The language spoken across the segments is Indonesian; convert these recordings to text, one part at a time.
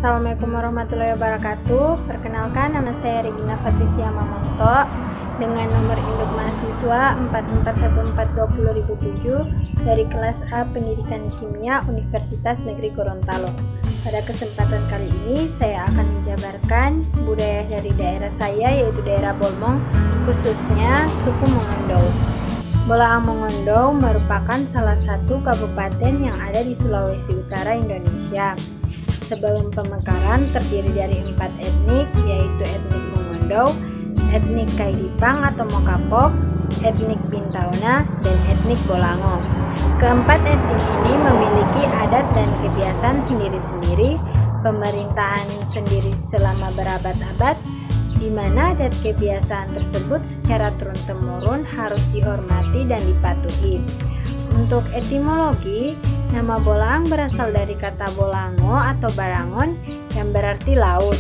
Assalamualaikum warahmatullahi wabarakatuh. Perkenalkan, nama saya Regina Patricia Mamonto dengan nomor induk mahasiswa 441420007 dari kelas A Pendidikan Kimia Universitas Negeri Gorontalo. Pada kesempatan kali ini saya akan menjabarkan budaya dari daerah saya, yaitu daerah Bolmong, khususnya suku Mongondo. Bolaang Mongondo merupakan salah satu kabupaten yang ada di Sulawesi Utara, Indonesia. Sebelum pemekaran terdiri dari 4 etnik, yaitu etnik Mongondo, etnik Kaidipang atau Mokapok, etnik Pintauna, dan etnik Bolango. Keempat etnik ini memiliki adat dan kebiasaan sendiri-sendiri, pemerintahan sendiri selama berabad-abad, di mana adat kebiasaan tersebut secara turun-temurun harus dihormati dan dipatuhi. Untuk etimologi, nama Bolaang berasal dari kata Bolango atau Barangon yang berarti laut.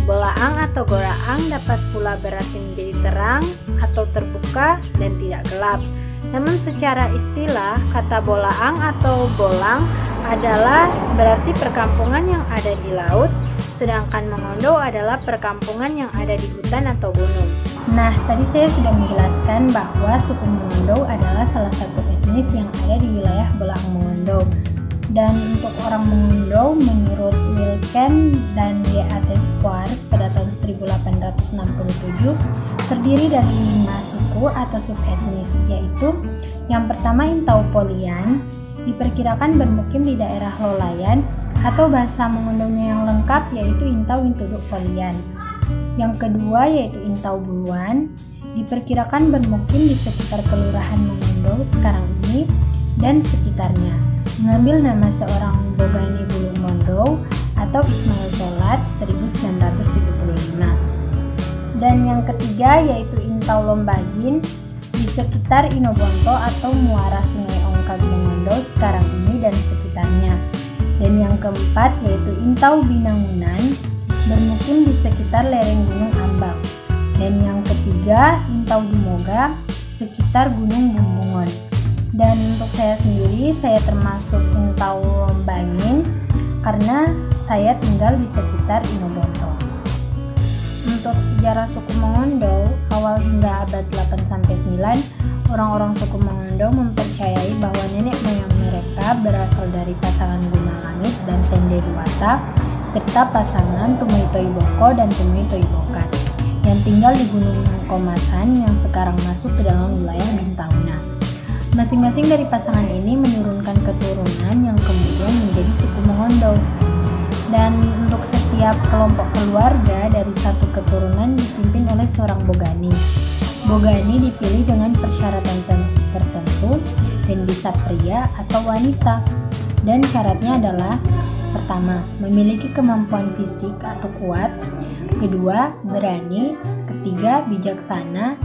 Bolaang atau Goraang dapat pula berarti menjadi terang atau terbuka dan tidak gelap. Namun secara istilah, kata Bolaang atau Bolang adalah berarti perkampungan yang ada di laut, sedangkan Mongondo adalah perkampungan yang ada di hutan atau gunung. Nah, tadi saya sudah menjelaskan bahwa suku Mongondo adalah salah satu etnis yang ada di wilayah Bolaang Mongondo. Dan untuk orang Mongondo, menurut Wilken dan Y.A.T. Squires pada tahun 1867, terdiri dari 5 suku atau subetnis, yaitu yang pertama Intaupolian, diperkirakan bermukim di daerah Lolayan, atau bahasa Mongondonya yang lengkap yaitu Intau Intuduk Polian. Yang kedua yaitu Intau Buluan, diperkirakan bermukim di sekitar Kelurahan Mongondo sekarang ini dan sekitarnya, mengambil nama seorang Bogani Bulu Mondo atau Ismail Solat 1975. Dan yang ketiga yaitu Intau Lombagin, di sekitar Inobonto atau muara Sungai Ongkag Mongondo sekarang ini dan sekitarnya. Dan yang keempat yaitu Intau Binangunan, bermukim di sekitar lereng Gunung Ambang. Dan yang ketiga Intau Dumoga, sekitar Gunung Bumbungon. Dan untuk saya sendiri, saya termasuk Intau Lombangin karena saya tinggal di sekitar Inobonto. Untuk sejarah suku Mongondo, awal hingga abad 8-9, orang-orang suku Mongondo mempercayai bahwa nenek moyang mereka berasal dari pasangan Guna Langit dan Tende Duwata, serta pasangan Tumai Toiboko dan Tumai Toibokan, yang tinggal di Gunung Komasan yang sekarang masuk ke dalam wilayah Bintauna. Masing-masing dari pasangan ini menurunkan keturunan yang kemudian menjadi suku Mongondo. Dan untuk setiap kelompok keluarga dari satu keturunan dipimpin oleh seorang Bogani. Bogani dipilih dengan persyaratan tertentu dan bisa pria atau wanita. Dan syaratnya adalah: pertama, memiliki kemampuan fisik atau kuat; kedua, berani; ketiga, bijaksana;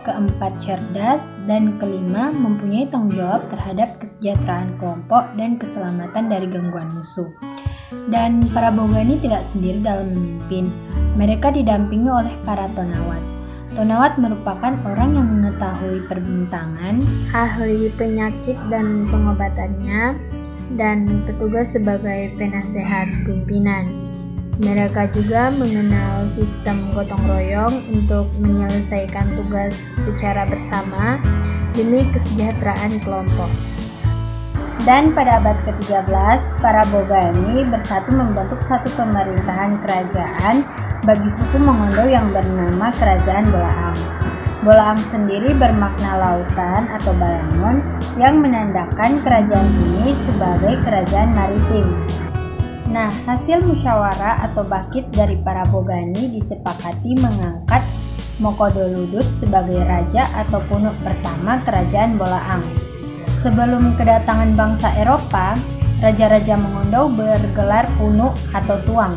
keempat, cerdas; dan kelima, mempunyai tanggung jawab terhadap kesejahteraan kelompok dan keselamatan dari gangguan musuh. Dan para Bogani tidak sendiri dalam memimpin, mereka didampingi oleh para Tonawat. Tonawat merupakan orang yang mengetahui perbintangan, ahli penyakit dan pengobatannya, dan petugas sebagai penasehat pimpinan. Mereka juga mengenal sistem gotong royong untuk menyelesaikan tugas secara bersama demi kesejahteraan kelompok. Dan pada abad ke-13, para Bogani bersatu membentuk satu pemerintahan kerajaan bagi suku Mongondo yang bernama Kerajaan Bolaang. Bolaang sendiri bermakna lautan atau balangon yang menandakan kerajaan ini sebagai kerajaan maritim. Nah, hasil musyawarah atau bakit dari para Bogani disepakati mengangkat Mokodoludut sebagai raja atau punuk pertama Kerajaan Bolaang. Sebelum kedatangan bangsa Eropa, raja-raja Mongondo bergelar punuk atau tuang,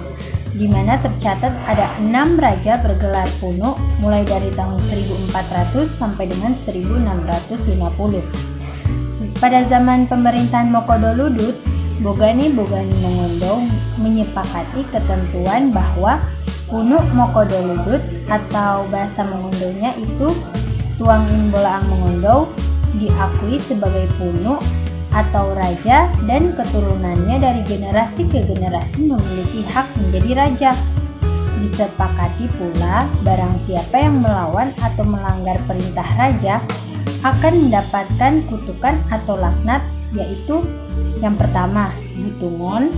di mana tercatat ada 6 raja bergelar punuk mulai dari tahun 1400 sampai dengan 1650. Pada zaman pemerintahan Mokodoludut, Bogani-Bogani Mongondo menyepakati ketentuan bahwa punuk Mokodoludut atau bahasa Mongondonya itu Tuangin Bolaang Mongondo diakui sebagai punuk atau raja dan keturunannya dari generasi ke generasi memiliki hak menjadi raja. Disepakati pula barang siapa yang melawan atau melanggar perintah raja akan mendapatkan kutukan atau laknat, yaitu yang pertama butungon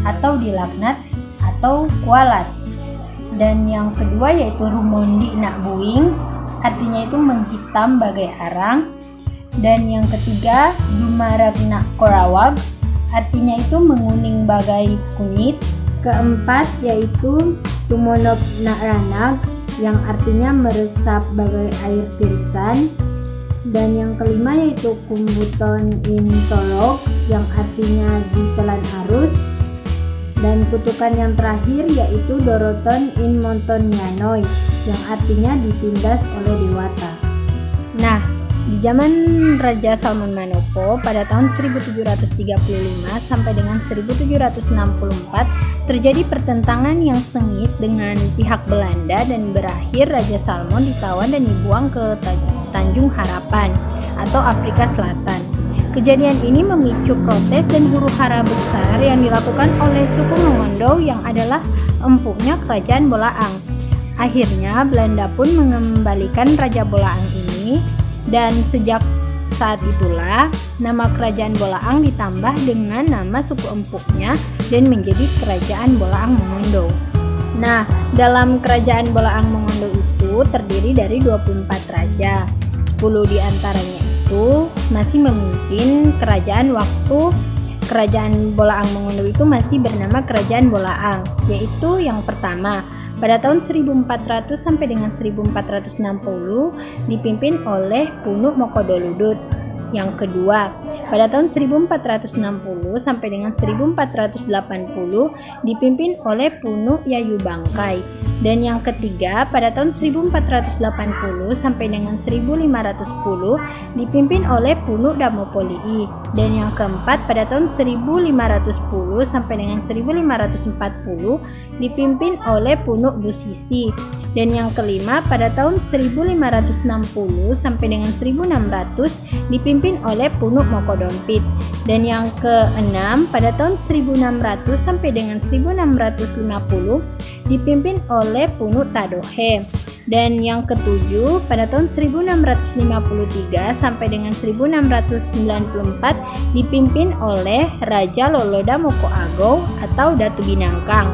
atau dilaknat atau kualat, dan yang kedua yaitu rumondi nak buing, artinya itu menghitam bagai arang, dan yang ketiga dumarag nak korawag, artinya itu menguning bagai kunyit. Keempat yaitu tumonop nak ranag, yang artinya meresap bagai air tirisan, dan yang kelima yaitu kumbuton in tolog, yang artinya ditelan arus, dan kutukan yang terakhir yaitu doroton in monton nyanoi, yang artinya ditindas oleh dewata. Nah, di zaman Raja Salmon Manopo pada tahun 1735 sampai dengan 1764 terjadi pertentangan yang sengit dengan pihak Belanda dan berakhir Raja Salmon ditawan dan dibuang ke Tanjung Harapan atau Afrika Selatan. Kejadian ini memicu protes dan huru-hara besar yang dilakukan oleh suku Mongondo yang adalah empuknya kerajaan Bolaang. Akhirnya Belanda pun mengembalikan Raja Bolaang ini, dan sejak saat itulah nama kerajaan Bolaang ditambah dengan nama suku empuknya dan menjadi kerajaan Bolaang Mongondo. Nah, dalam kerajaan Bolaang Mongondo itu terdiri dari 24 raja. 10 diantaranya itu masih memimpin kerajaan waktu kerajaan Bolaang Mongondo itu masih bernama kerajaan Bolaang, yaitu yang pertama pada tahun 1400 sampai dengan 1460 dipimpin oleh Punuk Mokodoludut. Yang kedua, pada tahun 1460 sampai dengan 1480 dipimpin oleh Punuk Yayu Bangkai. Dan yang ketiga, pada tahun 1480 sampai dengan 1510 dipimpin oleh Punuk Damopoli'i. Dan yang keempat, pada tahun 1510 sampai dengan 1540 dipimpin oleh Punuk Busisi. Dan yang kelima, pada tahun 1560 sampai dengan 1600 dipimpin oleh Punuk Mokodompit. Dan yang keenam, pada tahun 1600 sampai dengan 1650 dipimpin oleh Punuk Tadohe. Dan yang ketujuh, pada tahun 1653 sampai dengan 1694 dipimpin oleh Raja Loloda Mokoago atau Datu Binangkang.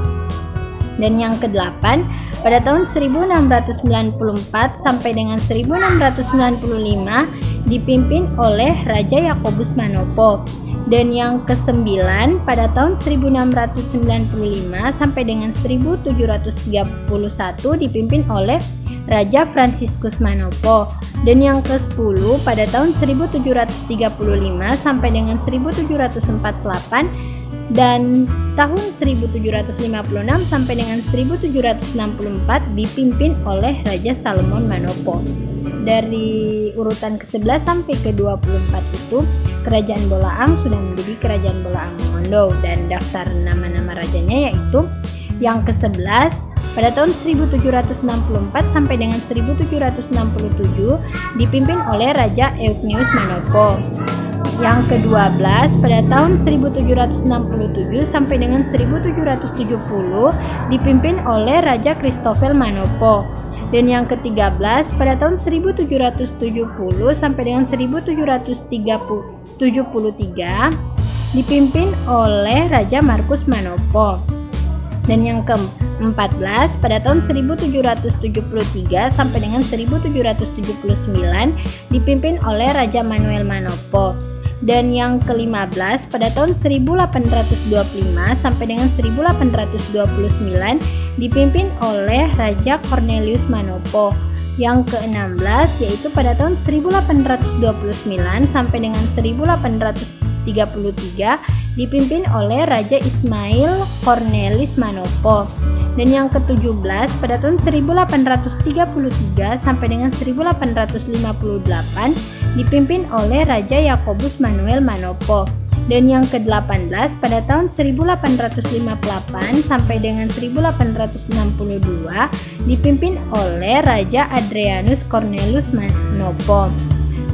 Dan yang kedelapan, pada tahun 1694 sampai dengan 1695 dipimpin oleh Raja Yakobus Manopo. Dan yang kesembilan, pada tahun 1695 sampai dengan 1731 dipimpin oleh Raja Franciscus Manopo. Dan yang ke-10 pada tahun 1735 sampai dengan 1748 dan tahun 1756 sampai dengan 1764 dipimpin oleh Raja Salmon Manopo. Dari urutan ke-11 sampai ke-24 itu kerajaan Bolaang sudah menjadi kerajaan Bolaang Mongondo, dan daftar nama-nama rajanya yaitu yang ke-11 pada tahun 1764 sampai dengan 1767 dipimpin oleh Raja Eugenius Manopo. Yang ke-12 pada tahun 1767 sampai dengan 1770 dipimpin oleh Raja Christoffel Manopo. Dan yang ke-13 pada tahun 1770 sampai dengan 1773 dipimpin oleh Raja Markus Manopo. Dan yang ke-14 pada tahun 1773 sampai dengan 1779 dipimpin oleh Raja Manuel Manopo. Dan yang ke-15 pada tahun 1825 sampai dengan 1829 dipimpin oleh Raja Cornelius Manopo. Yang ke-16 yaitu pada tahun 1829 sampai dengan 1833 dipimpin oleh Raja Ismail Cornelis Manopo. Dan yang ke-17 pada tahun 1833 sampai dengan 1858 dipimpin oleh Raja Yakobus Manuel Manopo. Dan yang ke-18 pada tahun 1858 sampai dengan 1862 dipimpin oleh Raja Adrianus Cornelius Manopo.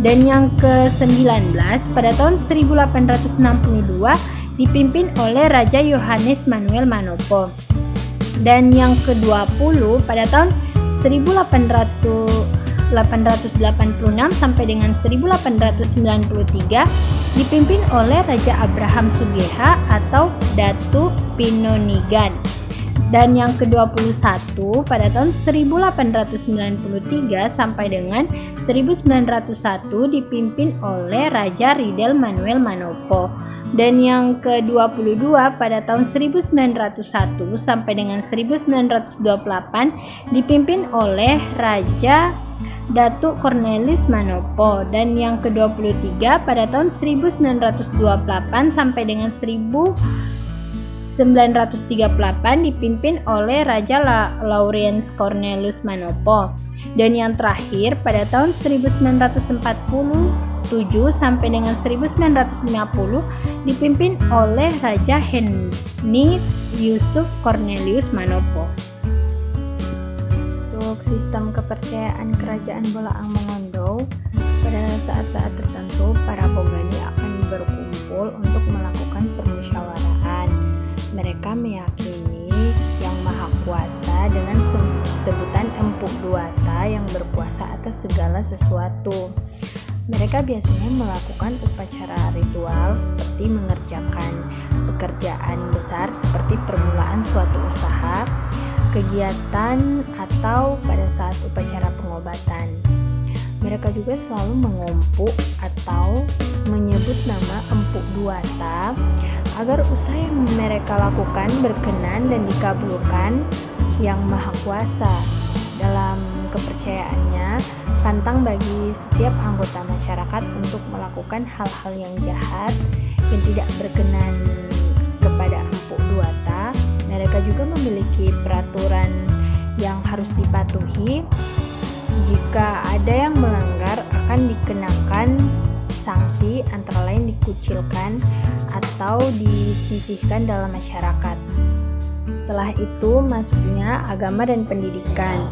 Dan yang ke-19 pada tahun 1862 dipimpin oleh Raja Yohanes Manuel Manopo. Dan yang ke-20 pada tahun 1886 sampai dengan 1893 dipimpin oleh Raja Abraham Sugeha atau Datu Pinonigan. Dan yang ke-21 pada tahun 1893 sampai dengan 1901 dipimpin oleh Raja Ridel Manuel Manopo. Dan yang ke-22 pada tahun 1901 sampai dengan 1928 dipimpin oleh Raja Datuk Cornelis Manopo. Dan yang ke-23 pada tahun 1928 sampai dengan 1938 dipimpin oleh Raja Lawrence Cornelius Manopo. Dan yang terakhir pada tahun 1947 sampai dengan 1950 dipimpin oleh Raja Henry Yusuf Cornelius Manopo. Untuk sistem kepercayaan kerajaan Bolaang Mongondo, pada saat-saat tertentu para Bogani akan berkumpul untuk melakukan permusyawaraan. Mereka meyakini Yang Maha Kuasa dengan sebutan Empu Duata yang berkuasa atas segala sesuatu. Mereka biasanya melakukan upacara ritual seperti mengerjakan pekerjaan besar seperti permulaan suatu usaha, kegiatan, atau pada saat upacara pengobatan. Mereka juga selalu mengumpuk atau menyebut nama Empu Duata agar usaha yang mereka lakukan berkenan dan dikabulkan Yang Maha Kuasa. Dalam kepercayaannya, pantang bagi setiap anggota masyarakat untuk melakukan hal-hal yang jahat yang tidak berkenan kepada Empu Duata. Mereka juga memiliki peraturan yang harus dipatuhi. Jika ada yang melanggar akan dikenakan sanksi, antara lain dikucilkan atau disisihkan dalam masyarakat. Setelah itu masuknya agama dan pendidikan.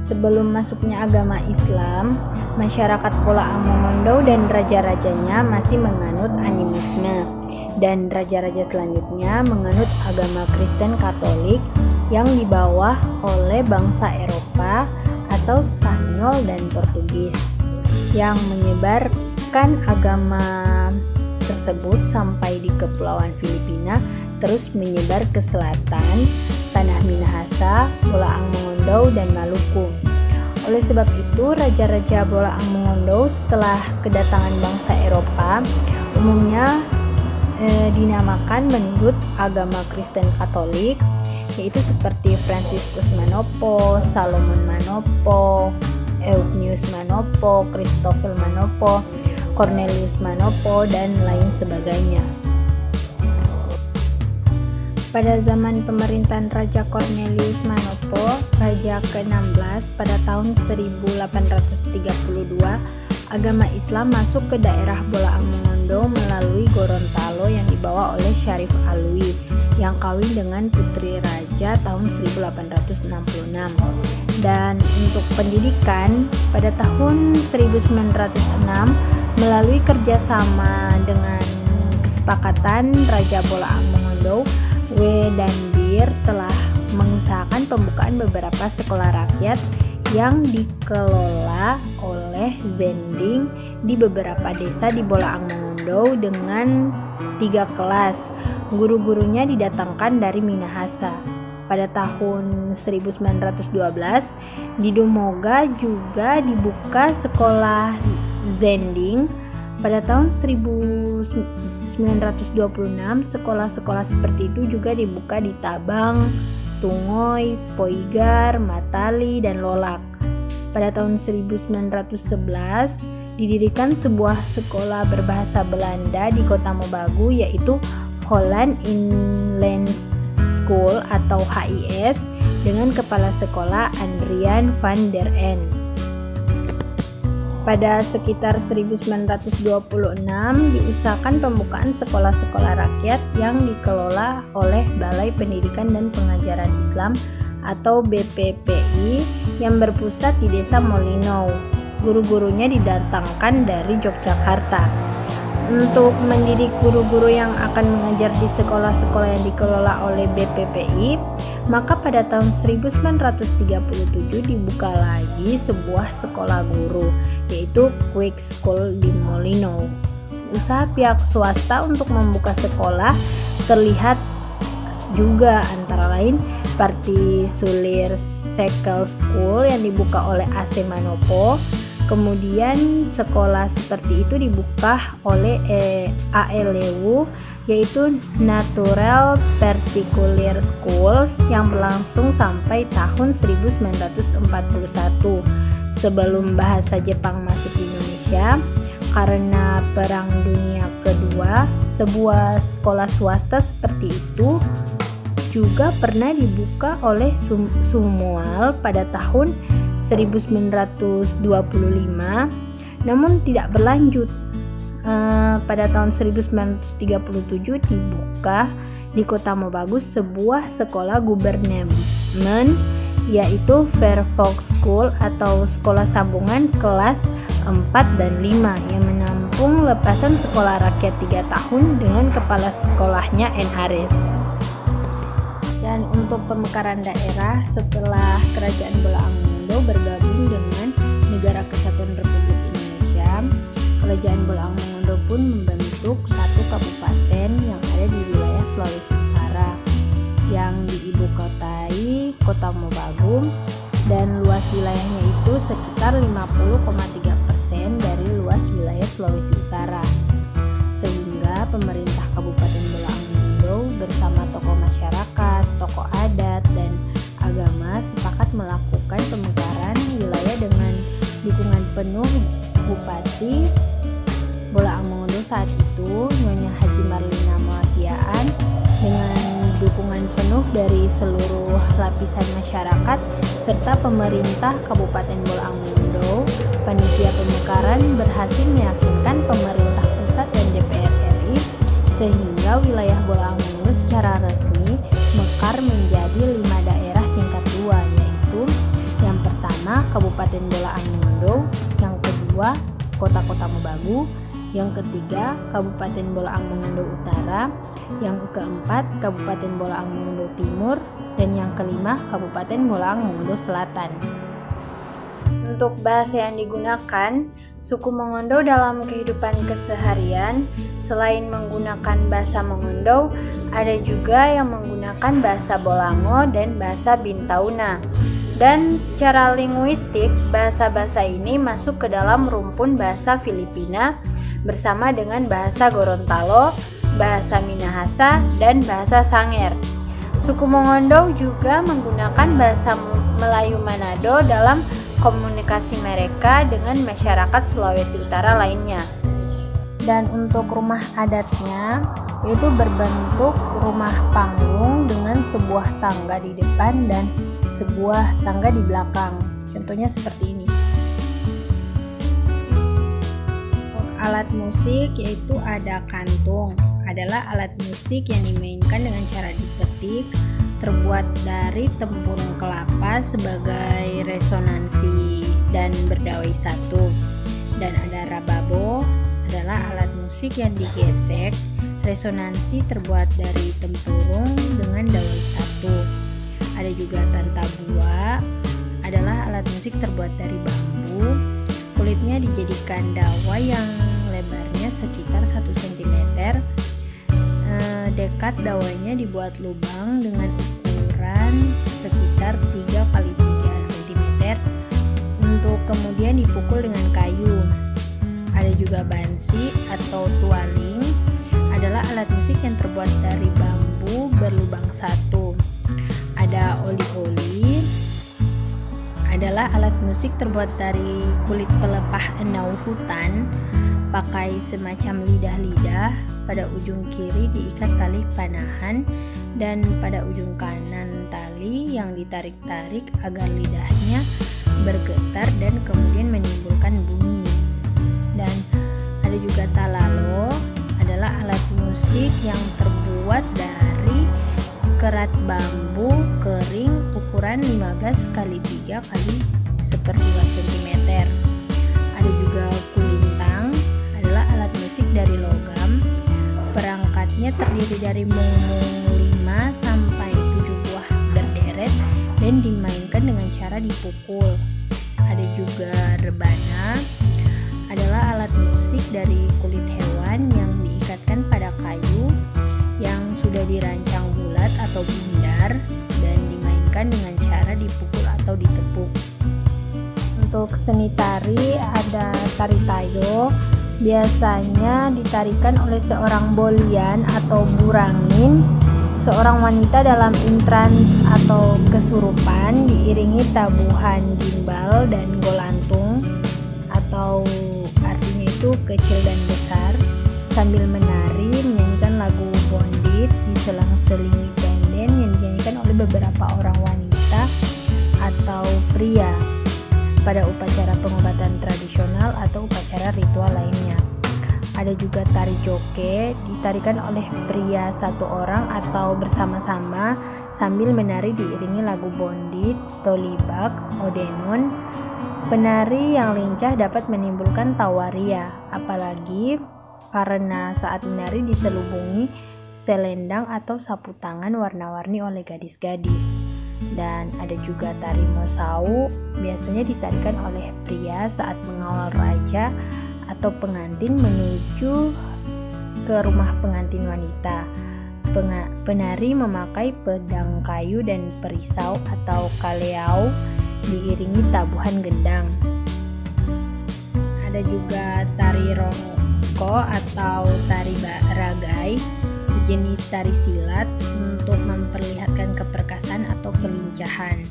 Sebelum masuknya agama Islam, masyarakat Bolaang Mongondo dan raja-rajanya masih menganut animisme, dan raja-raja selanjutnya menganut agama Kristen Katolik yang dibawa oleh bangsa Eropa atau Spanyol dan Portugis yang menyebarkan agama tersebut sampai di Kepulauan Filipina, terus menyebar ke selatan, tanah Minahasa, Bolaang Mongondo, dan Maluku. Oleh sebab itu, raja-raja Bolaang Mongondo setelah kedatangan bangsa Eropa umumnya dinamakan menurut agama Kristen Katolik, yaitu seperti Franciscus Manopo, Salomon Manopo, Eugenius Manopo, Christoffel Manopo, Cornelius Manopo, dan lain sebagainya. Pada zaman pemerintahan Raja Cornelius Manopo, Raja ke-16 pada tahun 1832, agama Islam masuk ke daerah Bolaang Mongondo melalui Gorontalo yang dibawa oleh Syarif Alwi yang kawin dengan putri raja tahun 1866. Dan untuk pendidikan, pada tahun 1906 melalui kerjasama dengan kesepakatan Raja Bolaang Mongondo, W. dan Bir telah mengusahakan pembukaan beberapa sekolah rakyat yang dikelola oleh Zending di beberapa desa di Bolaang Mongondo dengan 3 kelas. Guru-gurunya didatangkan dari Minahasa. Pada tahun 1912 di Domoga juga dibuka sekolah Zending. Pada tahun 1926 sekolah-sekolah seperti itu juga dibuka di Tabang, Tungoy, Poigar, Matali, dan Lolak. Pada tahun 1911 didirikan sebuah sekolah berbahasa Belanda di Kota Mobagu, yaitu Holland Inland School atau HIS, dengan kepala sekolah Adrian van der End. Pada sekitar 1926 diusahakan pembukaan sekolah-sekolah rakyat yang dikelola oleh Balai Pendidikan dan Pengajaran Islam atau BPPI yang berpusat di Desa Molino. guru-gurunya didatangkan dari Yogyakarta. Untuk mendidik guru-guru yang akan mengajar di sekolah-sekolah yang dikelola oleh BPPI, maka pada tahun 1937 dibuka lagi sebuah sekolah guru, yaitu Quick School di Molino. Usaha pihak swasta untuk membuka sekolah terlihat juga, antara lain seperti Sulir Cycle School yang dibuka oleh AC Manopo. Kemudian sekolah seperti itu dibuka oleh AE Lewu, yaitu Natural Particular School yang berlangsung sampai tahun 1941 sebelum bahasa Jepang masuk di Indonesia. Karena Perang Dunia Kedua, sebuah sekolah swasta seperti itu juga pernah dibuka oleh Sumual pada tahun 1925, namun tidak berlanjut. Pada tahun 1937 dibuka di Kota Mobagus sebuah sekolah gubernemen, yaitu Fairfax School atau sekolah sambungan kelas 4 dan 5 yang menampung lepasan sekolah rakyat 3 tahun dengan kepala sekolahnya N. Haris. Dan untuk pemekaran daerah, setelah Kerajaan Bolaang Mongondo bergabung dengan Negara Kesatuan Republik Indonesia, Kerajaan Bolaang Mongondo pun membentuk satu kabupaten yang ada di wilayah Sulawesi Utara yang diibukotai Kota Mobagu, dan luas wilayahnya itu sekitar 50,3% dari luas wilayah Sulawesi Utara. Sehingga pemerintah Kabupaten Bolaang Mongondo bersama tokoh masyarakat, tokoh adat, dan agama sepakat melakukan pemekaran wilayah dengan dukungan penuh Bupati Bolaang Mongondo saat itu, Nyonya Haji Marlina Moatiaan, dengan dukungan penuh dari seluruh lapisan masyarakat serta pemerintah Kabupaten Bolaang Mongondo. Panitia pemekaran berhasil meyakinkan pemerintah pusat dan DPR RI sehingga wilayah Bolaang Mongondo secara resmi mekar menjadi 5 daerah tingkat 2, yaitu yang pertama Kabupaten Bolaang Mongondo, yang kedua Kota-Kota Mobagu, yang ketiga Kabupaten Bolaang Mongondo Utara, yang keempat Kabupaten Bolaang Mongondo Timur, dan yang kelima Kabupaten Bolaang Mongondo Selatan. Untuk bahasa yang digunakan, suku Mongondo dalam kehidupan keseharian selain menggunakan bahasa Mongondo, ada juga yang menggunakan bahasa Bolango dan bahasa Bintauna. Dan secara linguistik, bahasa-bahasa ini masuk ke dalam rumpun bahasa Filipina bersama dengan bahasa Gorontalo, bahasa Minahasa, dan bahasa Sanger. Suku Mongondo juga menggunakan bahasa Melayu Manado dalam komunikasi mereka dengan masyarakat Sulawesi Utara lainnya. Dan untuk rumah adatnya, itu berbentuk rumah panggung dengan sebuah tangga di depan dan sebuah tangga di belakang. Contohnya seperti ini. Alat musik yaitu ada kantung, adalah alat musik yang dimainkan dengan cara dipetik, terbuat dari tempurung kelapa sebagai resonansi dan berdawai satu. Dan ada rababo, adalah alat musik yang digesek, resonansi terbuat dari tempurung dengan dawai satu. Ada juga tantabua, adalah alat musik terbuat dari bambu, kulitnya dijadikan dawai yang lebarnya sekitar 1 cm. Dekat dawainya dibuat lubang dengan ukuran sekitar 3 x 3 cm untuk kemudian dipukul dengan kayu. Ada juga bansi atau tualing, adalah alat musik yang terbuat dari bambu berlubang satu. Ada oli-oli, adalah alat musik terbuat dari kulit pelepah enau hutan, pakai semacam lidah-lidah, pada ujung kiri diikat tali panahan dan pada ujung kanan tali yang ditarik-tarik agar lidahnya bergetar dan kemudian menimbulkan bunyi. Dan ada juga talalo, adalah alat musik yang terbuat dari kerat bambu kering ukuran 15 x 3 x 1/2 cm. Ada juga kulintang, adalah alat musik dari logam. Perangkatnya terdiri dari mung-mung 5 sampai 7 buah berderet dan dimainkan dengan cara dipukul. Ada juga rebana, adalah alat musik dari kulit hewan yang diikatkan pada kayu yang sudah dirancang bulat atau bundar dan dimainkan dengan cara dipukul atau ditepuk. Untuk seni tari ada tari tayo, biasanya ditarikan oleh seorang bolian atau burangin, seorang wanita dalam intrans atau kesurupan diiringi tabuhan gimbal dan golantung atau artinya itu kecil dan besar sambil menari menyanyikan lagu bondit di selang-selingi denden yang dinyanyikan oleh beberapa orang wanita atau pria pada upacara pengobatan tradisional atau upacara ritual lainnya. Ada juga tari joke, ditarikan oleh pria satu orang atau bersama-sama sambil menari diiringi lagu bondit, tolibak, odenon. Penari yang lincah dapat menimbulkan tawaria, apalagi karena saat menari diselubungi selendang atau sapu tangan warna-warni oleh gadis-gadis. Dan ada juga tari mosau, biasanya ditarikan oleh pria saat mengawal raja atau pengantin menuju ke rumah pengantin wanita. Penari memakai pedang kayu dan perisau atau kaleau diiringi tabuhan gendang. Ada juga tari rongko atau tari ragai, sejenis tari silat untuk memperlihatkan keperkasaan atau kelincahan.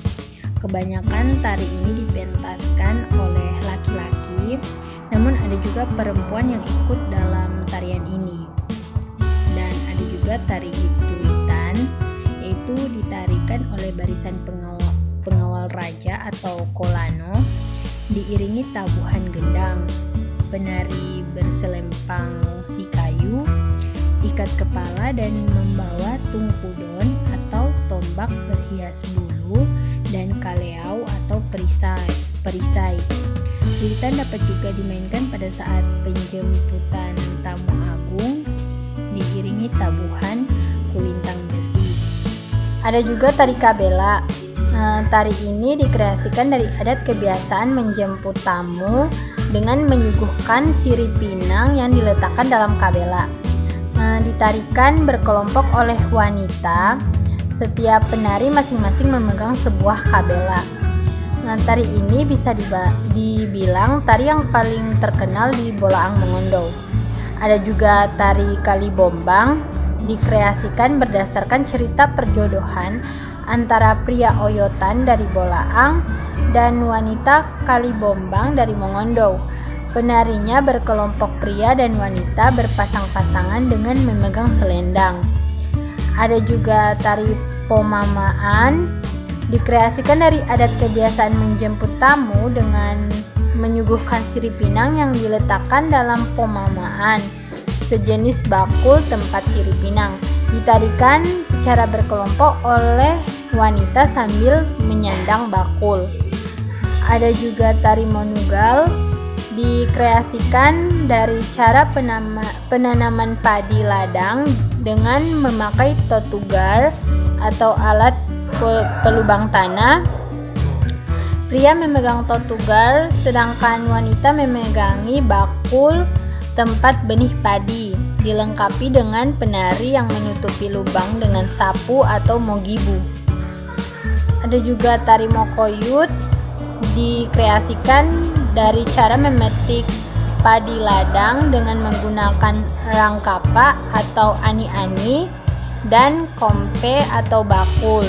Kebanyakan tari ini dipentaskan oleh laki-laki, namun ada juga perempuan yang ikut dalam tarian ini. Dan ada juga tari hituitan, yaitu ditarikan oleh barisan pengawal raja atau kolano, diiringi tabuhan gendang. Penari berselempang si kayu, ikat kepala dan membawa tungkudon atau tombak berhias bulu dan kaleau atau perisai. Kulitan dapat juga dimainkan pada saat penjemputan tamu agung, diiringi tabuhan kulintang besi. Ada juga tari kabela. Tari ini dikreasikan dari adat kebiasaan menjemput tamu dengan menyuguhkan sirip pinang yang diletakkan dalam kabela. Ditarikan berkelompok oleh wanita. Setiap penari masing-masing memegang sebuah kabela. Tari ini bisa dibilang tari yang paling terkenal di Bolaang Mongondo. Ada juga tari Kalibombang, dikreasikan berdasarkan cerita perjodohan antara pria Oyotan dari Bolaang dan wanita Kalibombang dari Mongondo. Penarinya berkelompok pria dan wanita berpasang-pasangan dengan memegang selendang. Ada juga tari Pomamaan, dikreasikan dari adat kebiasaan menjemput tamu dengan menyuguhkan sirip pinang yang diletakkan dalam pomamaan, sejenis bakul tempat sirip pinang. Ditarikan secara berkelompok oleh wanita sambil menyandang bakul. Ada juga tari Monugal, dikreasikan dari cara penanaman padi ladang dengan memakai totugar atau alat pelubang tanah. Pria memegang totugar, sedangkan wanita memegangi bakul tempat benih padi, dilengkapi dengan penari yang menutupi lubang dengan sapu atau mogibu. Ada juga tari Mokoyut, dikreasikan dari cara memetik padi ladang dengan menggunakan rangkapa atau ani-ani dan kompe atau bakul.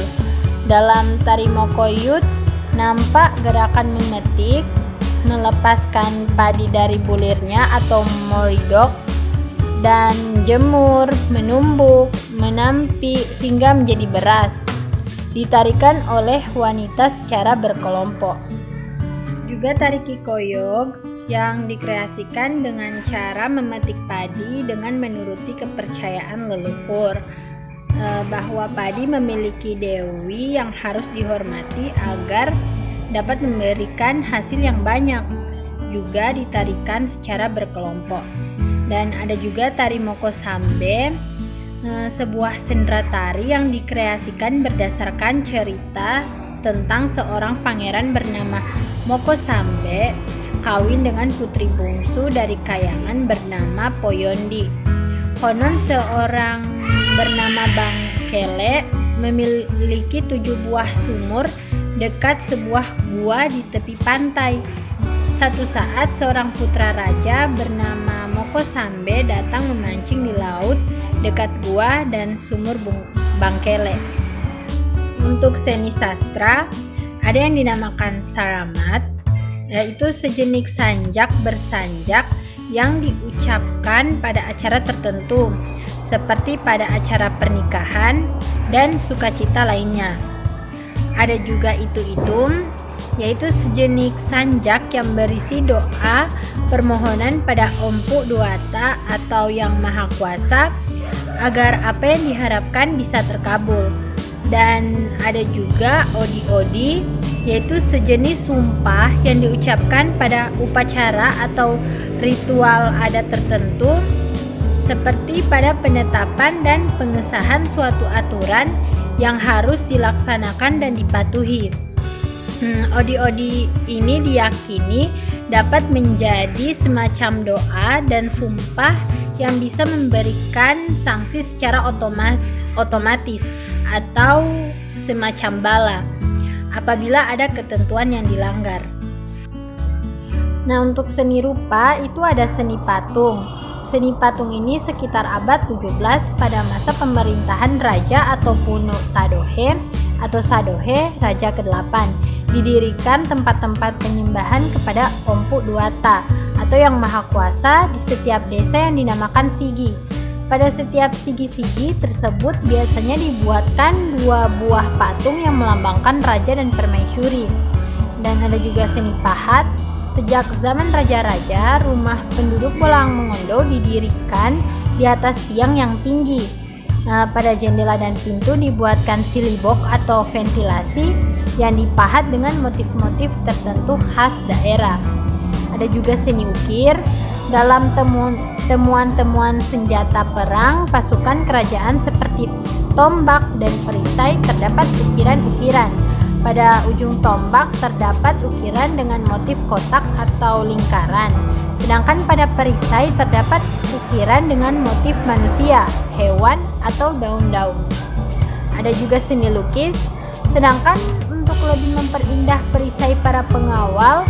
Dalam tari Mokoyut nampak gerakan memetik, melepaskan padi dari bulirnya atau moridok, dan jemur, menumbuk, menampi hingga menjadi beras. Ditarikan oleh wanita secara berkelompok. Juga tari Kikoyog yang dikreasikan dengan cara memetik padi dengan menuruti kepercayaan leluhur bahwa padi memiliki dewi yang harus dihormati agar dapat memberikan hasil yang banyak. juga ditarikan secara berkelompok. Dan ada juga tari Moko Sambe, sebuah sendera tari yang dikreasikan berdasarkan cerita tentang seorang pangeran bernama Moko Sambe kawin dengan putri bungsu dari kayangan bernama Poyondi. Konon seorang bernama Bangkele memiliki 7 buah sumur dekat sebuah gua di tepi pantai. Satu saat seorang putra raja bernama Moko Sambe datang memancing di laut dekat gua dan sumur Bangkele. Untuk seni sastra, ada yang dinamakan saramat, yaitu sejenis sanjak bersanjak yang diucapkan pada acara tertentu, seperti pada acara pernikahan dan sukacita lainnya. Ada juga itu-itum, yaitu sejenis sanjak yang berisi doa permohonan pada Empu Duata atau Yang Maha Kuasa agar apa yang diharapkan bisa terkabul. Dan ada juga odi-odi, yaitu sejenis sumpah yang diucapkan pada upacara atau ritual adat tertentu, seperti pada penetapan dan pengesahan suatu aturan yang harus dilaksanakan dan dipatuhi. Odi-odi ini diyakini dapat menjadi semacam doa dan sumpah yang bisa memberikan sanksi secara otomatis atau semacam bala apabila ada ketentuan yang dilanggar. Nah, untuk seni rupa itu ada seni patung. Seni patung ini sekitar abad 17 pada masa pemerintahan Raja atau Puno Tadohe atau Sadohe Raja ke-8. Didirikan tempat-tempat penyembahan kepada Empu Duata atau Yang Maha Kuasa di setiap desa yang dinamakan sigi. Pada setiap sigi-sigi tersebut biasanya dibuatkan 2 buah patung yang melambangkan raja dan permaisuri. Dan ada juga seni pahat. Sejak zaman raja-raja, rumah penduduk Bolang Mongondo didirikan di atas tiang yang tinggi. Pada jendela dan pintu dibuatkan silibok atau ventilasi yang dipahat dengan motif-motif tertentu khas daerah. Ada juga seni ukir. Dalam temuan-temuan senjata perang pasukan kerajaan seperti tombak dan perisai terdapat ukiran-ukiran. Pada ujung tombak terdapat ukiran dengan motif kotak atau lingkaran, sedangkan pada perisai terdapat ukiran dengan motif manusia, hewan, atau daun-daun. Ada juga seni lukis, sedangkan untuk lebih memperindah perisai para pengawal,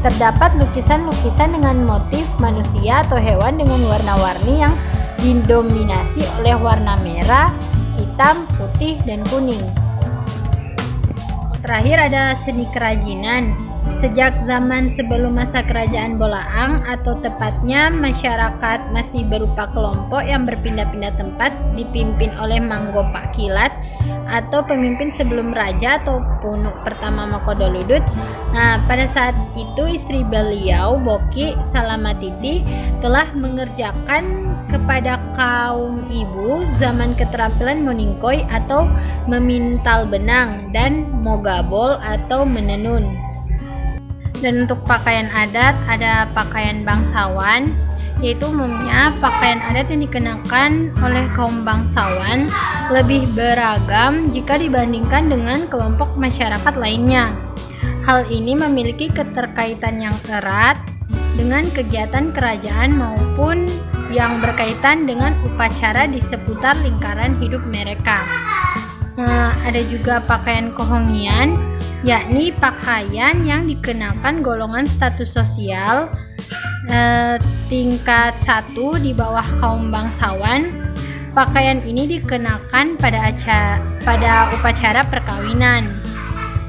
terdapat lukisan-lukisan dengan motif manusia atau hewan dengan warna-warni yang didominasi oleh warna merah, hitam, putih, dan kuning. Terakhir ada seni kerajinan. Sejak zaman sebelum masa kerajaan Bolaang atau tepatnya masyarakat masih berupa kelompok yang berpindah-pindah tempat dipimpin oleh Manggo Pakilat atau pemimpin sebelum raja atau Punuk pertama Makodoludut. Nah, pada saat itu istri beliau Boki Salamatiti telah mengerjakan kepada kaum ibu zaman keterampilan meningkoi atau memintal benang dan mogabol atau menenun. Dan untuk pakaian adat ada pakaian bangsawan, yaitu umumnya pakaian adat yang dikenakan oleh kaum bangsawan lebih beragam jika dibandingkan dengan kelompok masyarakat lainnya. Hal ini memiliki keterkaitan yang erat dengan kegiatan kerajaan maupun yang berkaitan dengan upacara di seputar lingkaran hidup mereka. Ada juga pakaian kohongian, yakni pakaian yang dikenakan golongan status sosial tingkat 1 di bawah kaum bangsawan. Pakaian ini dikenakan pada upacara perkawinan.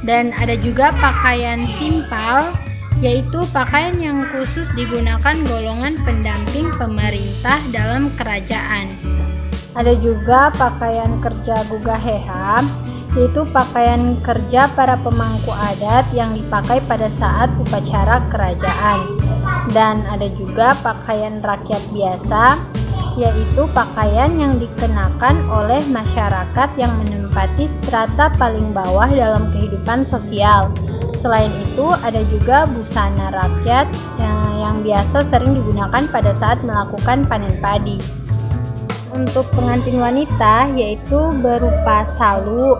Dan ada juga pakaian simpal, yaitu pakaian yang khusus digunakan golongan pendamping pemerintah dalam kerajaan. Ada juga pakaian kerja gugaheha, yaitu pakaian kerja para pemangku adat yang dipakai pada saat upacara kerajaan. Dan ada juga pakaian rakyat biasa, yaitu pakaian yang dikenakan oleh masyarakat yang menempati strata paling bawah dalam kehidupan sosial, Selain itu, ada juga busana rakyat yang biasa sering digunakan pada saat melakukan panen padi. Untuk pengantin wanita yaitu berupa salu,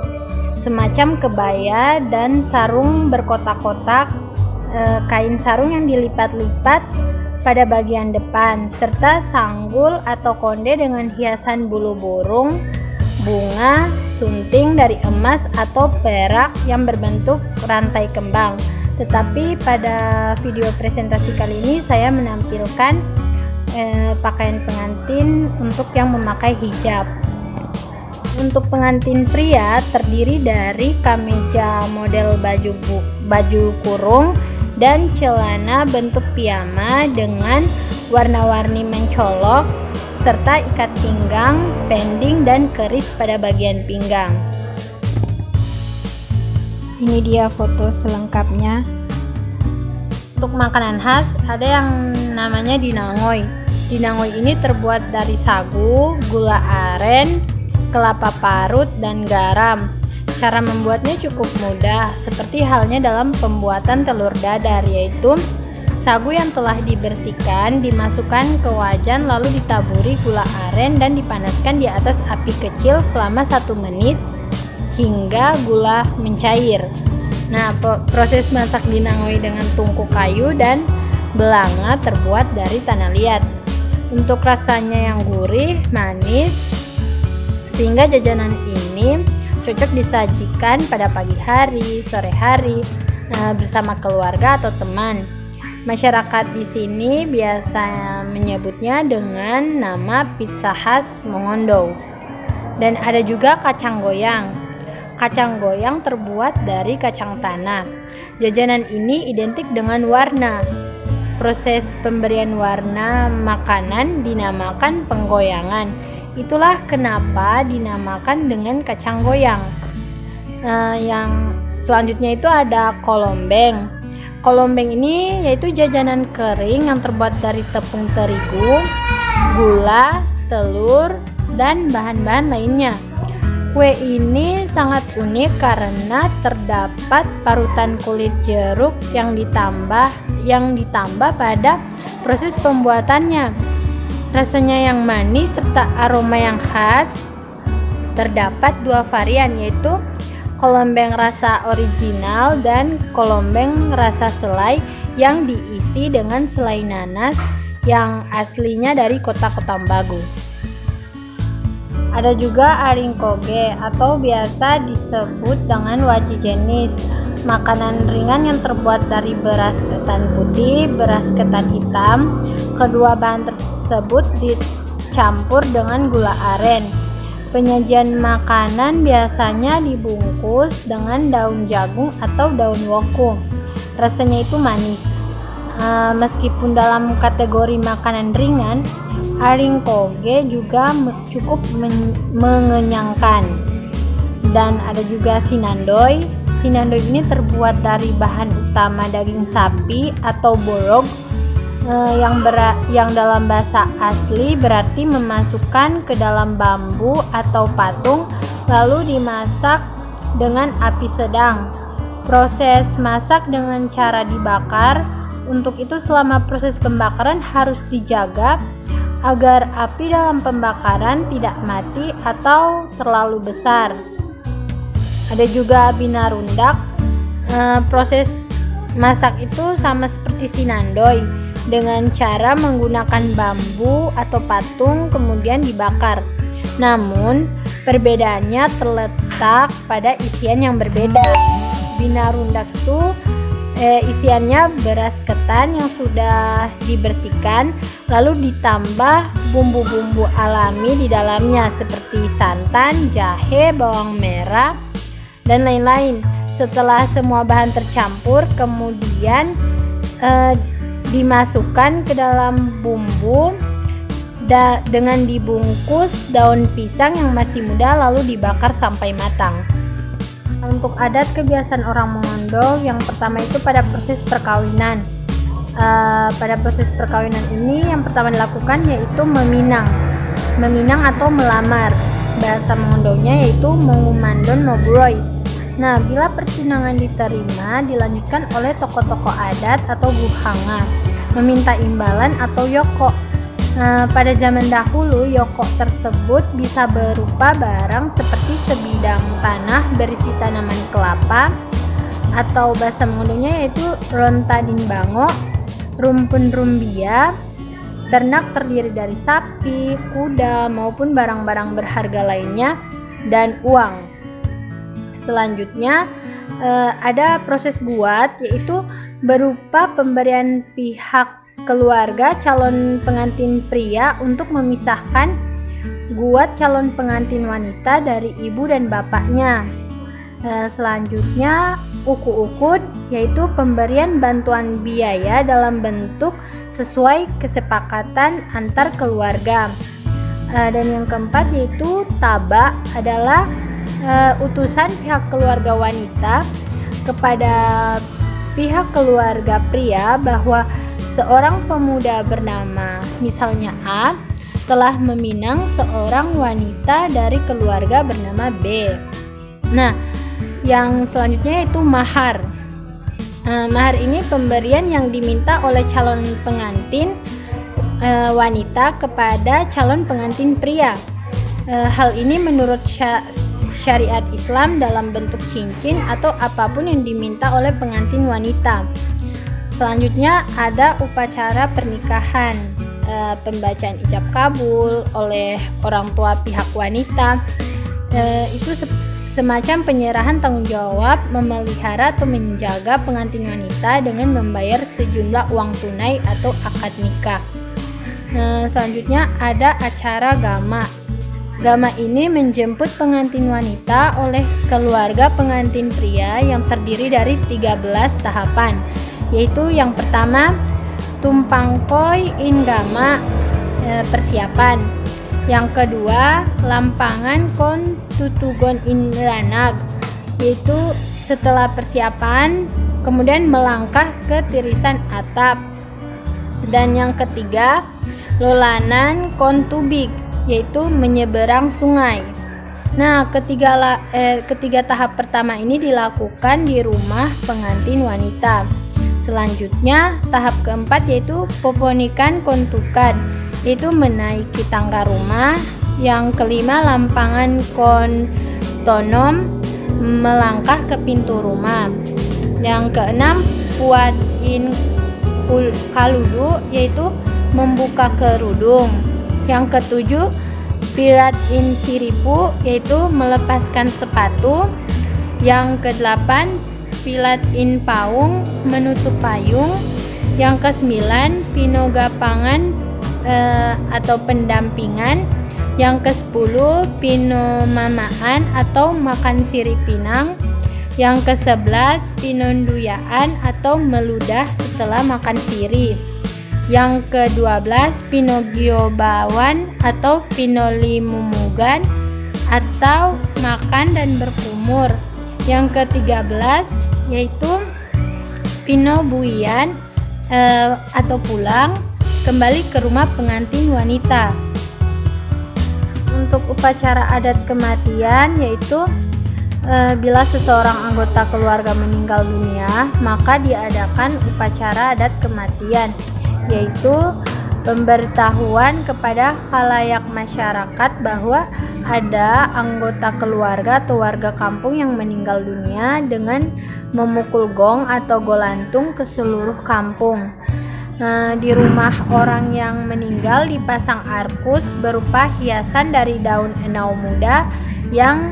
semacam kebaya dan sarung berkotak-kotak, kain sarung yang dilipat-lipat pada bagian depan, serta sanggul atau konde dengan hiasan bulu burung, bunga, sunting dari emas atau perak yang berbentuk rantai kembang. Tetapi pada video presentasi kali ini saya menampilkan pakaian pengantin untuk yang memakai hijab. Untuk pengantin pria terdiri dari kemeja model baju kurung dan celana bentuk piyama dengan warna-warni mencolok, serta ikat pinggang, pending, dan keris pada bagian pinggang. Ini dia foto selengkapnya. Untuk makanan khas ada yang namanya dinangoy. Dinangoy ini terbuat dari sagu, gula aren, kelapa parut, dan garam. Cara membuatnya cukup mudah, seperti halnya dalam pembuatan telur dadar, yaitu sagu yang telah dibersihkan dimasukkan ke wajan lalu ditaburi gula aren dan dipanaskan di atas api kecil selama 1 menit hingga gula mencair. Nah, proses masak dinangoy dengan tungku kayu dan belanga terbuat dari tanah liat. Untuk rasanya yang gurih, manis, sehingga jajanan ini cocok disajikan pada pagi hari, sore hari, bersama keluarga atau teman. Masyarakat di sini biasa menyebutnya dengan nama pizza khas Mongondo. Dan ada juga kacang goyang. Kacang goyang terbuat dari kacang tanah. Jajanan ini identik dengan warna. Proses pemberian warna makanan dinamakan penggoyangan. Itulah kenapa dinamakan dengan kacang goyang. Yang selanjutnya itu ada kolombeng. Kolombeng ini yaitu jajanan kering yang terbuat dari tepung terigu, gula, telur, dan bahan-bahan lainnya. Kue ini sangat unik karena terdapat parutan kulit jeruk yang ditambah pada proses pembuatannya. Rasanya yang manis serta aroma yang khas. Terdapat 2 varian, yaitu kolombeng rasa original dan kolombeng rasa selai yang diisi dengan selai nanas yang aslinya dari kota Ketambagu. Ada juga aring koge atau biasa disebut dengan waji jenis, makanan ringan yang terbuat dari beras ketan putih, beras ketan hitam. Kedua bahan tersebut dicampur dengan gula aren. Penyajian makanan biasanya dibungkus dengan daun jagung atau daun woku. Rasanya itu manis. Meskipun dalam kategori makanan ringan, aring koge juga cukup mengenyangkan. Dan ada juga sinandoy. Sinandoy ini terbuat dari bahan utama daging sapi atau borok, yang dalam bahasa asli berarti memasukkan ke dalam bambu atau patung lalu dimasak dengan api sedang. Proses masak dengan cara dibakar. Untuk itu selama proses pembakaran harus dijaga agar api dalam pembakaran tidak mati atau terlalu besar. Ada juga binarundak. Proses masak itu sama seperti sinandoy, dengan cara menggunakan bambu atau patung kemudian dibakar. Namun perbedaannya terletak pada isian yang berbeda. Binarundak itu isiannya beras ketan yang sudah dibersihkan lalu ditambah bumbu-bumbu alami di dalamnya seperti santan, jahe, bawang merah, dan lain-lain. Setelah semua bahan tercampur, kemudian dimasukkan ke dalam bumbu dengan dibungkus daun pisang yang masih muda lalu dibakar sampai matang. Untuk adat kebiasaan orang Mongondo, yang pertama itu pada proses perkawinan. Pada proses perkawinan ini yang pertama dilakukan yaitu meminang atau melamar. Bahasa Mongondonya yaitu mengumandon mogroy. Nah, bila pertunangan diterima, dilanjutkan oleh tokoh-tokoh adat atau guhanga, meminta imbalan atau yoko. Nah, pada zaman dahulu, yoko tersebut bisa berupa barang seperti sebidang tanah berisi tanaman kelapa, atau bahasa Mengadunya yaitu rontadin bango, rumpun rumbia, ternak terdiri dari sapi, kuda, maupun barang-barang berharga lainnya, dan uang. Selanjutnya ada proses guat, yaitu berupa pemberian pihak keluarga calon pengantin pria untuk memisahkan guat calon pengantin wanita dari ibu dan bapaknya. Selanjutnya uku-ukut, yaitu pemberian bantuan biaya dalam bentuk sesuai kesepakatan antar keluarga. Dan yang keempat yaitu taba, adalah utusan pihak keluarga wanita kepada pihak keluarga pria bahwa seorang pemuda bernama misalnya A telah meminang seorang wanita dari keluarga bernama B. Nah, yang selanjutnya itu mahar. Mahar ini pemberian yang diminta oleh calon pengantin wanita kepada calon pengantin pria. Hal ini menurut syariat Islam dalam bentuk cincin atau apapun yang diminta oleh pengantin wanita. Selanjutnya ada upacara pernikahan, pembacaan ijab kabul oleh orang tua pihak wanita. Itu semacam penyerahan tanggung jawab memelihara atau menjaga pengantin wanita dengan membayar sejumlah uang tunai atau akad nikah. Selanjutnya ada acara gama. Gama ini menjemput pengantin wanita oleh keluarga pengantin pria yang terdiri dari 13 tahapan, yaitu yang pertama tumpangkoi in gama, persiapan. Yang kedua lampangan kon tutugon in ranag, yaitu setelah persiapan kemudian melangkah ke tirisan atap. Dan yang ketiga lolanan kon tubik, yaitu menyeberang sungai. Nah, ketiga tahap pertama ini dilakukan di rumah pengantin wanita. Selanjutnya tahap keempat yaitu poponikan kontukan, yaitu menaiki tangga rumah. Yang kelima lampangan kontonom, melangkah ke pintu rumah. Yang keenam puat in kaludu, yaitu membuka kerudung. Yang ketujuh pirat in siripu, yaitu melepaskan sepatu. Yang kedelapan pilat in paung, menutup payung. Yang kesembilan pinogapangan atau pendampingan. Yang kesepuluh pinomamaan atau makan sirip pinang. Yang kesebelas pinonduyaan atau meludah setelah makan sirip. Yang ke-12 pinogiobawan atau pinolimumugan atau makan dan berkumur. Yang ke-13 yaitu pinobuian atau pulang kembali ke rumah pengantin wanita. Untuk upacara adat kematian yaitu bila seseorang anggota keluarga meninggal dunia, maka diadakan upacara adat kematian, yaitu pemberitahuan kepada khalayak masyarakat bahwa ada anggota keluarga atau warga kampung yang meninggal dunia dengan memukul gong atau golantung ke seluruh kampung. Di rumah orang yang meninggal dipasang arkus berupa hiasan dari daun enau muda yang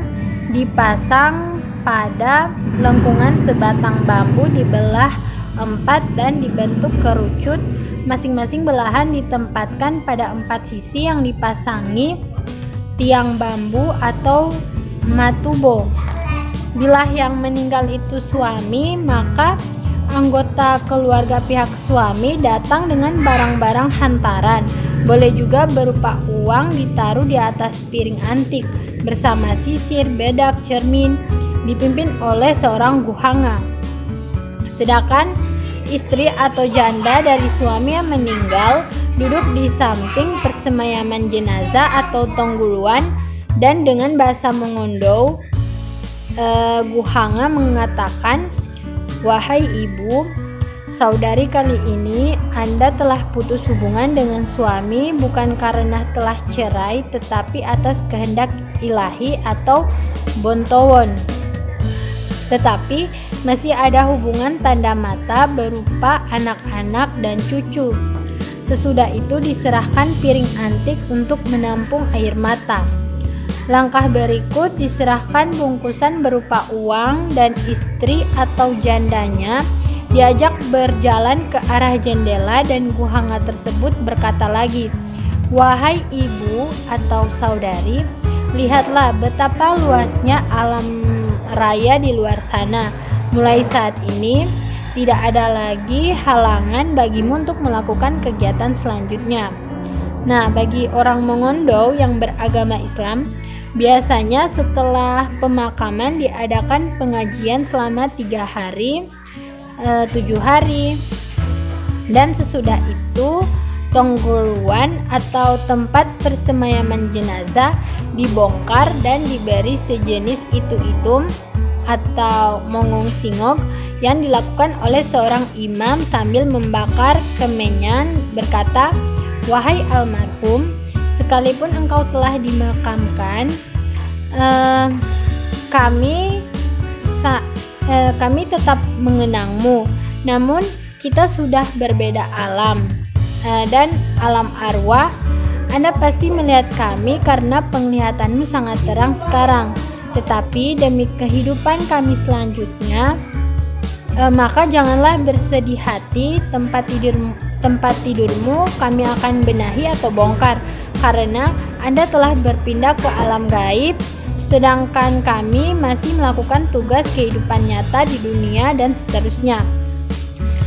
dipasang pada lengkungan sebatang bambu dibelah 4 dan dibentuk kerucut. Masing-masing belahan ditempatkan pada 4 sisi yang dipasangi tiang bambu atau matubo. Bila yang meninggal itu suami, maka anggota keluarga pihak suami datang dengan barang-barang hantaran. Boleh juga berupa uang ditaruh di atas piring antik bersama sisir, bedak, cermin, dipimpin oleh seorang guhanga. Sedangkan istri atau janda dari suami yang meninggal duduk di samping persemayaman jenazah atau tongguluan dan dengan bahasa Mengondo Guhanga mengatakan, "Wahai ibu, saudari, kali ini Anda telah putus hubungan dengan suami bukan karena telah cerai, tetapi atas kehendak ilahi atau bontowon. Tetapi masih ada hubungan tanda mata berupa anak-anak dan cucu. Sesudah itu diserahkan piring antik untuk menampung air mata. Langkah berikut diserahkan bungkusan berupa uang dan istri atau jandanya diajak berjalan ke arah jendela dan Guhanga tersebut berkata lagi, "Wahai ibu atau saudari, lihatlah betapa luasnya alam raya di luar sana. Mulai saat ini tidak ada lagi halangan bagimu untuk melakukan kegiatan selanjutnya." Nah, bagi orang Mongondo yang beragama Islam, biasanya setelah pemakaman diadakan pengajian selama 3 hari, 7 hari, dan sesudah itu Tonggoluan atau tempat persemayaman jenazah dibongkar dan diberi sejenis itu-itum atau mongong singok yang dilakukan oleh seorang imam sambil membakar kemenyan berkata, "Wahai almarhum, sekalipun engkau telah dimakamkan, kami tetap mengenangmu. Namun kita sudah berbeda alam dan alam arwah. Anda pasti melihat kami karena penglihatanmu sangat terang sekarang. Tetapi demi kehidupan kami selanjutnya, maka janganlah bersedih hati. Tempat tidurmu kami akan benahi atau bongkar, karena Anda telah berpindah ke alam gaib, sedangkan kami masih melakukan tugas kehidupan nyata di dunia dan seterusnya."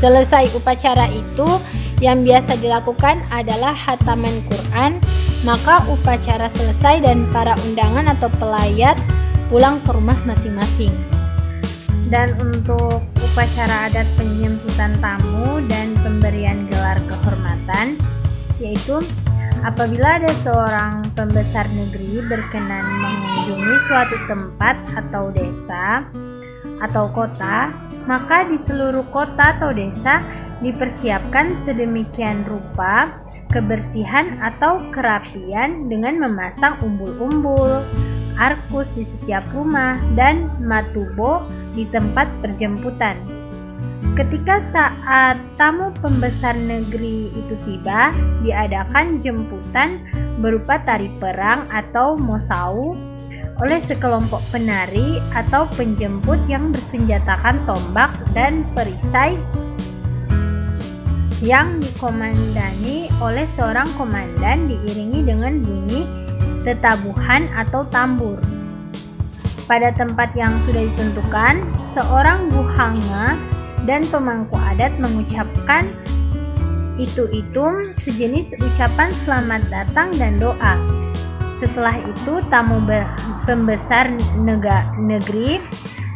Selesai upacara itu, yang biasa dilakukan adalah khataman Quran. Maka upacara selesai dan para undangan atau pelayat pulang ke rumah masing-masing. Dan untuk upacara adat penjemputan tamu dan pemberian gelar kehormatan, yaitu apabila ada seorang pembesar negeri berkenan mengunjungi suatu tempat atau desa atau kota, maka di seluruh kota atau desa dipersiapkan sedemikian rupa kebersihan atau kerapian dengan memasang umbul-umbul, arkus di setiap rumah, dan matubo di tempat perjemputan. Ketika saat tamu pembesar negeri itu tiba, diadakan jemputan berupa tari perang atau mosau oleh sekelompok penari atau penjemput yang bersenjatakan tombak dan perisai yang dikomandani oleh seorang komandan diiringi dengan bunyi tetabuhan atau tambur. Pada tempat yang sudah ditentukan, seorang guhanga dan pemangku adat mengucapkan itu-itum sejenis ucapan selamat datang dan doa. Setelah itu tamu pembesar negeri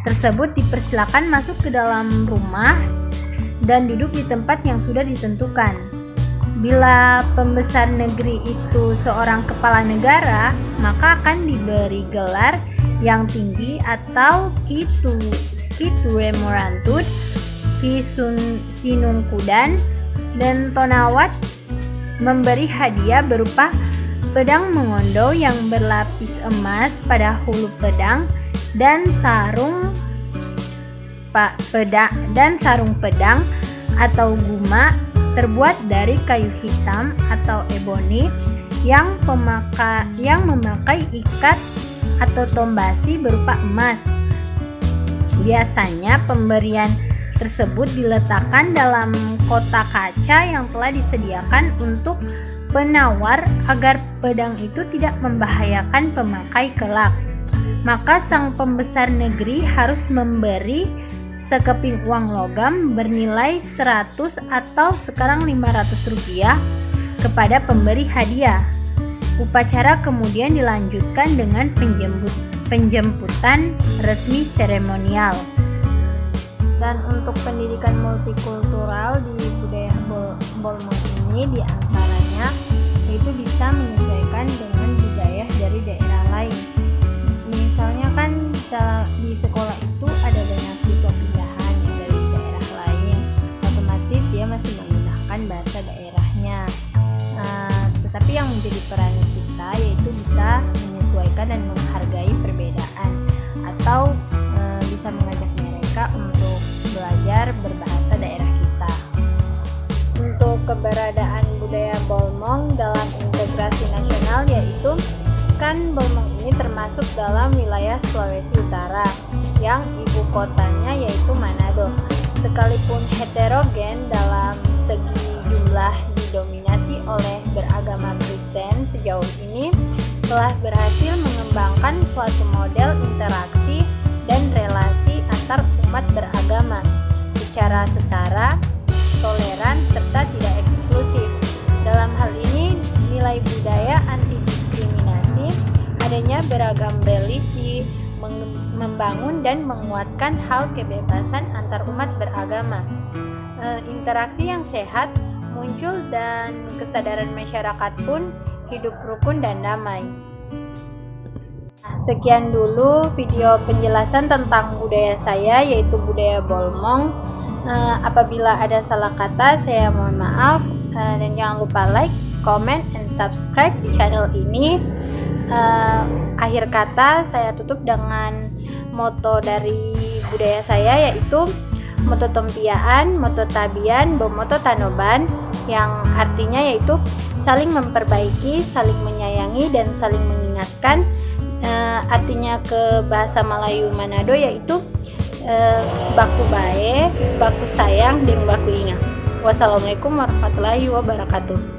tersebut dipersilakan masuk ke dalam rumah dan duduk di tempat yang sudah ditentukan. Bila pembesar negeri itu seorang kepala negara, maka akan diberi gelar yang tinggi atau Kiture Morantut, Sinungkudan, dan Tonawat memberi hadiah berupa pedang mengondo yang berlapis emas pada hulu pedang dan sarung pedang atau guma terbuat dari kayu hitam atau eboni yang memakai ikat atau tombasi berupa emas. Biasanya pemberian tersebut diletakkan dalam kotak kaca yang telah disediakan untuk penawar agar pedang itu tidak membahayakan pemakai kelak. Maka sang pembesar negeri harus memberi sekeping uang logam bernilai 100 atau sekarang 500 rupiah kepada pemberi hadiah. Upacara kemudian dilanjutkan dengan penjemputan resmi seremonial. Dan untuk pendidikan multikultural di budaya Bolmong ini diantaranya yaitu bisa menyesuaikan dengan budaya dari daerah lain. Misalnya kan di dan menghargai perbedaan, atau bisa mengajak mereka untuk belajar berbahasa daerah kita. Untuk keberadaan budaya Bolmong dalam integrasi nasional, yaitu kan Bolmong ini termasuk dalam wilayah Sulawesi Utara yang ibu kotanya yaitu Manado. Sekalipun heterogen dalam segi jumlah didominasi oleh beragama Kristen, sejauh ini telah berhasil mengembangkan suatu model interaksi dan relasi antar umat beragama secara setara, toleran, serta tidak eksklusif. Dalam hal ini, nilai budaya anti diskriminasi, adanya beragam religi, membangun dan menguatkan hal kebebasan antar umat beragama. Interaksi yang sehat muncul dan kesadaran masyarakat pun hidup rukun dan damai. Sekian dulu video penjelasan tentang budaya saya, yaitu budaya Bolmong. Apabila ada salah kata, saya mohon maaf, dan jangan lupa like, comment, and subscribe di channel ini. Akhir kata saya tutup dengan moto dari budaya saya, yaitu moto Tompiaan, moto Tabian, moto Tanoban, yang artinya yaitu saling memperbaiki, saling menyayangi, dan saling mengingatkan. Artinya ke bahasa Melayu Manado yaitu baku bae, baku sayang, dan baku ingat. Wassalamualaikum warahmatullahi wabarakatuh.